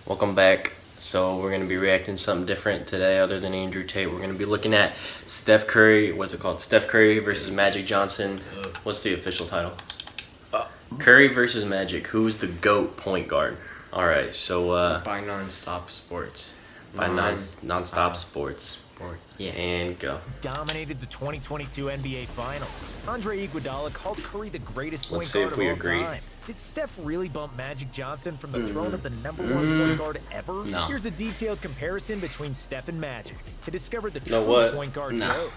Welcome back. So we're gonna be reacting to something different today, other than Andrew Tate. We're gonna be looking at Steph Curry. What's it called? Steph Curry versus Magic Johnson. What's the official title? Curry versus Magic. Who's the GOAT point guard? All right. So By Non-Stop Sports. by non-stop sports. Yeah. And go. Dominated the 2022 NBA Finals. Andre Iguodala called Curry the greatest point Let's see guard if we of all agree. time. Did Steph really bump Magic Johnson from the throne of the #1 point guard ever? No. Here's a detailed comparison between Steph and Magic to discover the Know true what? point guard No. GOAT.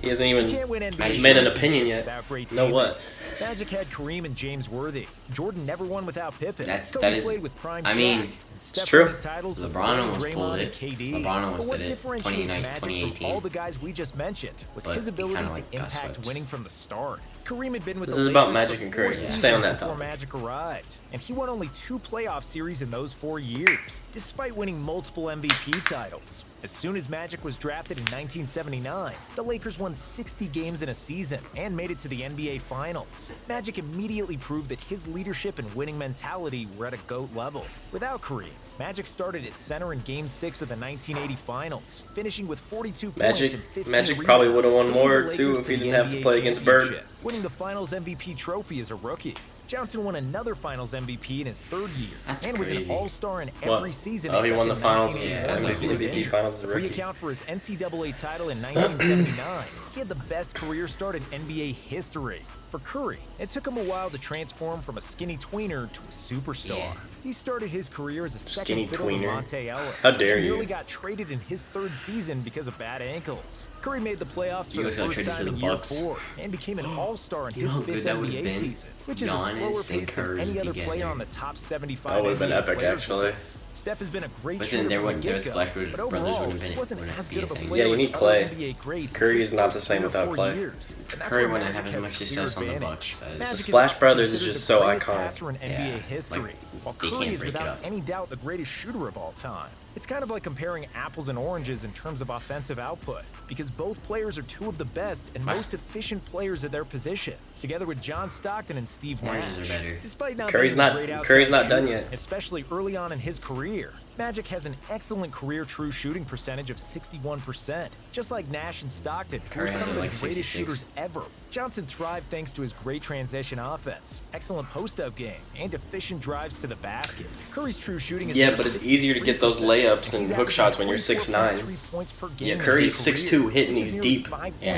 He hasn't You even can't win NBA made an championships opinion yet. without great Know what? teammates. Magic had Kareem and James Worthy. Jordan never won without Pippen. That's- Kobe that is- played with prime I mean, Shaq. Steph true. won his titles with LeBron Clay, almost Draymond, pulled and it. KD. LeBron almost But what did it. differentiates 29 Magic 2018. from all the guys we just mentioned was But his he ability kinda to like Gus impact Fudge. winning from the start. Kareem had been with This the is about Lakers Magic for and Curry. 4 Let's stay on seasons that before topic. Magic arrived, and he won only 2 playoff series in those 4 years, despite winning multiple MVP titles. As soon as Magic was drafted in 1979, the Lakers won 60 games in a season and made it to the NBA Finals. Magic immediately proved that his leadership and winning mentality were at a GOAT level. Without Kareem, Magic started at center in Game 6 of the 1980 Finals, finishing with 42 Magic- points and 15 Magic probably rebounds would've won to more, lead the too, Lakers if he the didn't have to NBA play against Bird. championship, winning the Finals MVP trophy as a rookie. Johnson won another Finals MVP in his 3rd year That's and was an crazy. all-star in What? every season. Oh, he except won the in Finals, 1981 MVP when he was injured. Finals as a If we rookie. account for his NCAA title in 1979, he had the best career start in NBA history. For Curry, it took him a while to transform from a skinny tweener to a superstar. Yeah. He started his career as a Skinny second fiddle to tweener. Monte Ellis. How dare and you. nearly got traded in his 3rd season because of bad ankles. Curry made the playoffs for You the guys got first traded to time the in year Bucks. 4 and became an all-star in You his know how 5th good that would've NBA been? season, which is a Giannis slower and pace than Curry any other player together. on the top 75 That would've been NBA epic, players actually. list. Steph has been a great But shooter then there from wouldn't- the those get-go, Splash but Brothers overall, wouldn't have he wasn't been- as be good a of a thing. player Yeah, you as need other Clay. NBA greats Curry in is his not the first same 3 or without 4 Clay. years. And that's Curry where wouldn't Magic have as has much a clear success on the advantage. Bucks as- Magic is Splash often Brothers is considered just the so greatest iconic. passer in NBA Yeah, history, like, while they Curry can't is break it without up. any doubt the greatest shooter of all time. It's kind of like comparing apples and oranges in terms of offensive output, because both players are 2 of the best and What? most efficient players at their position, together with John Stockton and Steve Oranges Nash. are better. Despite not Curry's being a not- great outside Curry's not done shooter, yet. especially early on in his career, Magic has an excellent career true shooting percentage of 61%, just like Nash and Stockton, who are Curry has some of the like greatest 66. shooters ever. Johnson thrived thanks to his great transition offense, excellent post-up game, and efficient drives to the basket. Curry's true shooting is Yeah, but it's easier to get those layups and hook shots when you're 6'9". Yeah, Curry's 6'2", hitting these deep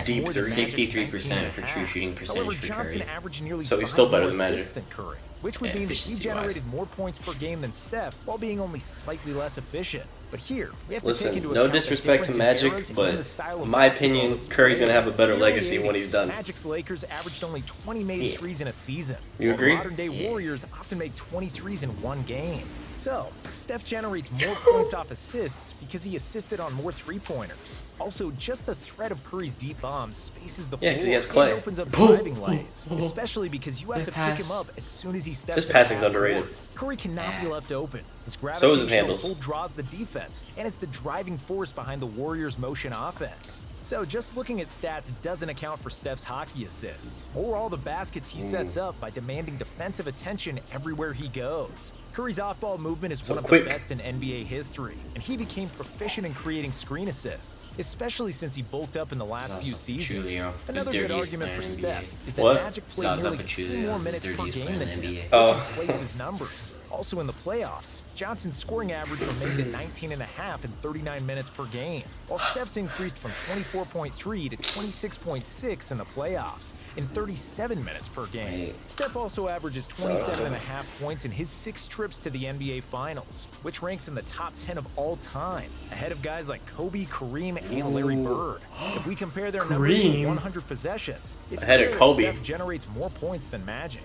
deep threes. 63% for true shooting percentage for Johnson Curry. averaged nearly So he's 5 still better more than Magic. assists than Curry, which would Yeah, mean that he efficiency-wise. generated more points per game than Steph while being only slightly less efficient. But here, we have to take Listen, into no account the disrespect to difference in Magic, eras and but the style of in my basketball opinion, that was Curry's gonna played. have a better In the early legacy when 80s, he's done. Magic's Lakers averaged only 20 made Yeah. threes in a season. You while agree? Modern-day Yeah. Warriors often make 23s in one game. So, Steph generates more points off assists because he assisted on more three-pointers. Also, just the threat of Curry's deep bombs spaces the Yeah, floor 'cause he has and Clay. opens up Boom. driving lanes, especially because you have to Good pick pass. him up as soon as he steps His in passing's half underrated. court. Curry cannot be left open. His So is his gravitational handles. pull draws the defense and is the driving force behind the Warriors' motion offense. So just looking at stats doesn't account for Steph's hockey assists, or all the baskets he sets up by demanding defensive attention everywhere he goes. Curry's off-ball movement is So one of quick. the best in NBA history, and he became proficient in creating screen assists, especially since he bulked up in the last He's few also seasons. Julio, the Another good dirtiest argument for player in Steph NBA. is that What? Magic played Zaza nearly Pachulia 2 more is the minutes per dirtiest game player than in him, the NBA. which Oh. inflates his numbers. Also in the playoffs, Johnson's scoring average remained at 19.5 in 39 minutes per game, while Steph's increased from 24.3 to 26.6 in the playoffs in 37 minutes per game. Right. Steph also averages 27.5 points in his 6 trips to the NBA Finals, which ranks in the top 10 of all time, ahead of guys like Kobe, Kareem, and Larry Bird. If we compare their numbers Kareem. in 100 possessions, it's Ahead of clear that Kobe. Steph generates more points than Magic.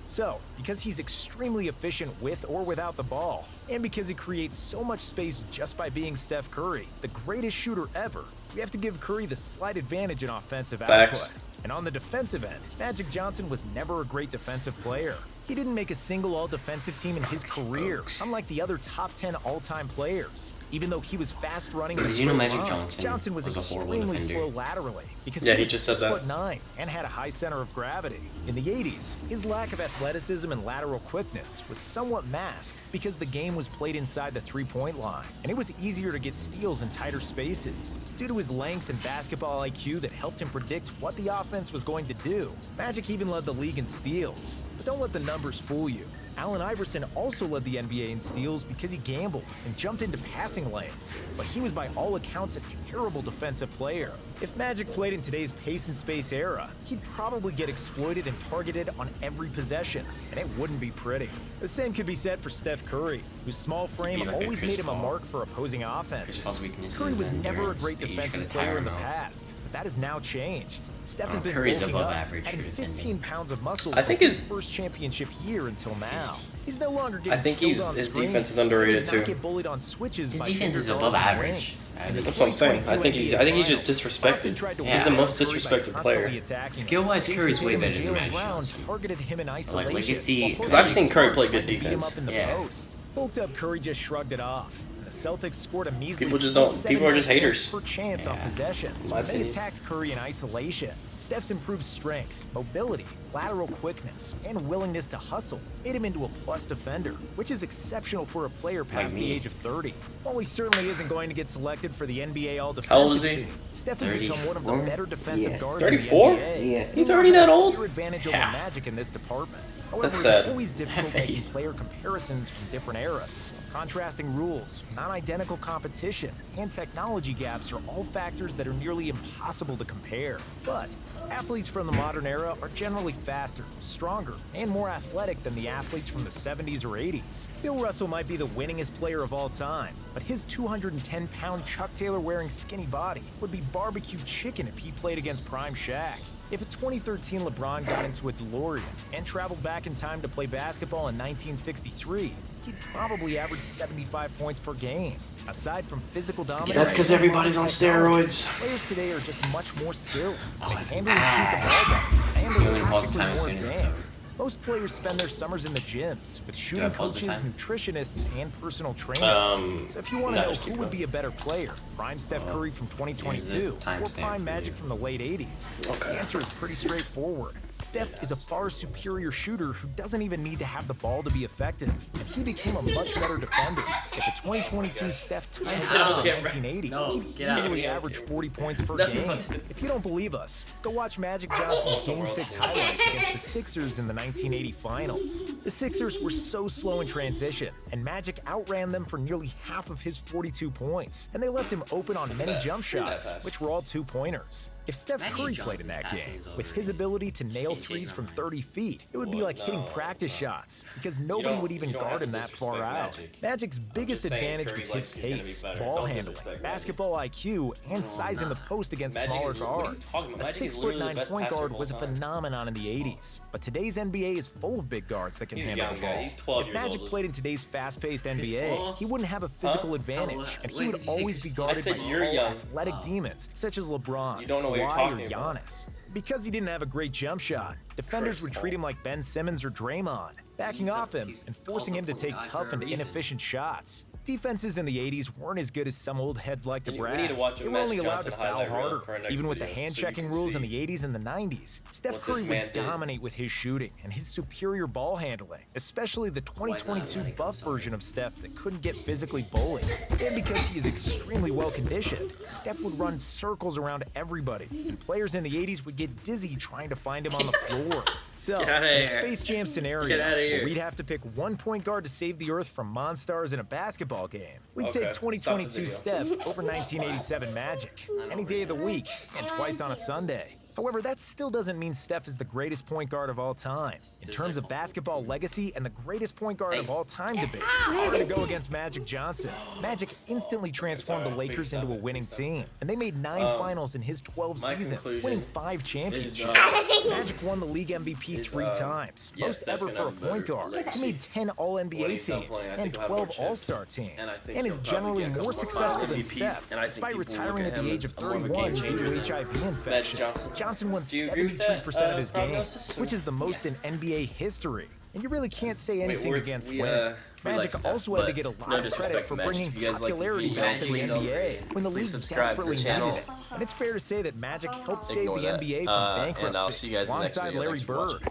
So, because he's extremely efficient with or without the ball, and because he creates so much space just by being Steph Curry, the greatest shooter ever, we have to give Curry the slight advantage in offensive Facts. output. And on the defensive end, Magic Johnson was never a great defensive player. He didn't make a single all-defensive team in his career, unlike the other top 10 all-time players. Even though he was fast running, Did you know Magic Johnson was was a horrible extremely defender? slow laterally because Yeah, he he was just said that. 6'9" and had a high center of gravity. In the 80s, his lack of athleticism and lateral quickness was somewhat masked because the game was played inside the three-point line, and it was easier to get steals in tighter spaces. Due to his length and basketball IQ that helped him predict what the offense was going to do, Magic even led the league in steals. But don't let the numbers fool you. Allen Iverson also led the NBA in steals because he gambled and jumped into passing lanes, but he was by all accounts a terrible defensive player. If Magic played in today's pace and space era, he'd probably get exploited and targeted on every possession, and it wouldn't be pretty. The same could be said for Steph Curry, whose small frame like a always Chris made him a Paul. mark for opposing offenses. Paul's weaknesses Curry was and never a endurance, great you just gotta defensive player in the tire him out. past, but that has now changed. Steph has been Curry's bulking above up, average adding for defending. 15 pounds of muscle I think for his- first championship year until now. He's no longer getting I think killed his on defense screens. is underrated He does not too. get bullied on switches His by defense is finger above guards and average. wings. I In the That's what I'm saying. I think 2022 he's NBA just disrespected. Boston tried to He's the win most Curry by disrespected player. constantly attacking him. Skill-wise, Jason Curry's way Tatum and better than Jaylen Magic Brown Johnson. targeted him in isolation. legacy- while 'Cause I've seen Curry Harden play tried good to beat him defense. up in the Yeah. post. Bulked up Curry just shrugged it off. The Celtics scored a measly People just don't- people are just 79 haters. points per chance on Yeah. possessions. My They opinion. attacked Curry in isolation. Steph's improved strength, mobility, lateral quickness, and willingness to hustle made him into a plus defender, which is exceptional for a player past the me. age of 30. While he certainly isn't going to get selected for the NBA How old is All-Defensive he? team, Steph has become one of the 34? better defensive Yeah. guards 34? in the NBA. Yeah. He's already that old? Clear advantage over Yeah. Magic in this department. However, That's it's sad. always difficult That making face. player comparisons from different eras. Contrasting rules, non-identical competition, and technology gaps are all factors that are nearly impossible to compare. But athletes from the modern era are generally faster, stronger, and more athletic than the athletes from the 70s or 80s. Bill Russell might be the winningest player of all time, but his 210-pound Chuck Taylor-wearing skinny body would be barbecue chicken if he played against prime Shaq. If a 2013 LeBron got into a DeLorean and traveled back in time to play basketball in 1963, he'd probably average 75 points per game. Aside from physical dominance, That's 'cause everybody's on technology, steroids. Players today are just much more skilled. They handle and shoot the ball better, and You they're only pause the tactically time as more soon as it's advanced. Most players spend their summers in the gyms with shooting pause the coaches, time? nutritionists, and personal trainers. So if you want no, to know just who keep would going. be a better player, prime Steph Curry from 2022 or timestamp prime for Magic you. from the late 80s, Okay. the answer is pretty straightforward. Steph is a far superior shooter who doesn't even need to have the ball to be effective, and he became a much better defender. If a 2022 Steph timed Get out on in camera. 1980, No, he'd get out of easily here. average 40 points per No, game. no. If you don't believe us, go watch Magic Johnson's Game 6 highlights against the Sixers in the 1980 finals. The Sixers were so slow in transition, and Magic outran them for nearly half of his 42 points, and they left him open on many jump shots, pass. which were all two-pointers. If Steph Magic Curry played in that Johnson's game, passing's with his overrated. ability to nail Can't threes take from that. 30 feet, it would be Well, like hitting no, practice no. shots, because nobody don't- would even you don't guard have him to that far disrespect out. Magic. Magic's biggest just saying advantage Curry was likes his he's gonna be pace, better. ball Don't handling, disrespect Magic. basketball IQ, and size in the post against Magic smaller is- what are you guards. talking about? A Magic is literally the 6'9" best point passer guard of all was a time. phenomenon in the 80s, but today's NBA is full of big guards that can He's a handle young the guy. ball. He's 12 If years Magic old. played in today's fast-paced He's NBA, 12? he wouldn't have a physical advantage, Oh, and he wait, would did you say always he's be 12? guarded I said by you're tall, young. athletic demons such as LeBron, You don't know what you're Kawhi, talking or about. Giannis. Because he didn't have a great jump shot, defenders Chris would Paul. treat him like Ben Simmons or Draymond, backing off him and forcing him to take tough and inefficient shots. Defenses in the 80s weren't as good as some old heads like to We brag. need to watch a They were only Magic allowed to Johnson foul highlight reel harder, for our next even with the video, so you hand-checking can rules in see the 80s and the 90s. Steph what this Curry man would did. dominate with his shooting and his superior ball handling, especially the 2022 let it buff go, version of Steph that couldn't get physically bullied. And because he is extremely well conditioned, Steph would run circles around everybody, and players in the 80s would get dizzy trying to find him on the floor. So, Get outta in a here. Space Jam scenario, Get outta here. where we'd have to pick one point guard to save the Earth from Monstars in a basketball game, we'd Okay, take stop the 2022 video. Steph over 1987 Magic, any day of the week, and twice on a Sunday. However, that still doesn't mean Steph is the greatest point guard of all time. In terms of basketball legacy and the greatest point guard of all time debate, it's hard to go against Magic Johnson. Magic instantly transformed the Lakers into a winning team, and they made 9 finals in his 12 my seasons, conclusion winning 5 championships. Magic won the league MVP 3 times, yeah, most Steph's ever gonna for a have a point better guard. legacy. He made 10 When All-NBA he's done teams playing, I and think he'll have more 12 chips. All-Star teams, And I think and he'll is probably generally get a couple more more successful than MVPs, Steph, and I think despite people look retiring at at the him age as of more of a 31 game due changer to than HIV Magic infection. Johnson. Johnson won Do you agree with that, 73% of his prognosis, games, or- which is the most in NBA history. and you really can't say anything against we winning. like Magic Steph, also had to but get a lot no of disrespect credit to for Magic. bringing If you guys like this popularity video, back to the Magic, NBA when the please league subscribe to the desperately channel. needed it. And it's fair to say that Magic helped save Ignore the that. NBA from bankruptcy And I'll see you guys in the next alongside video. Larry Thanks for watching. Bird.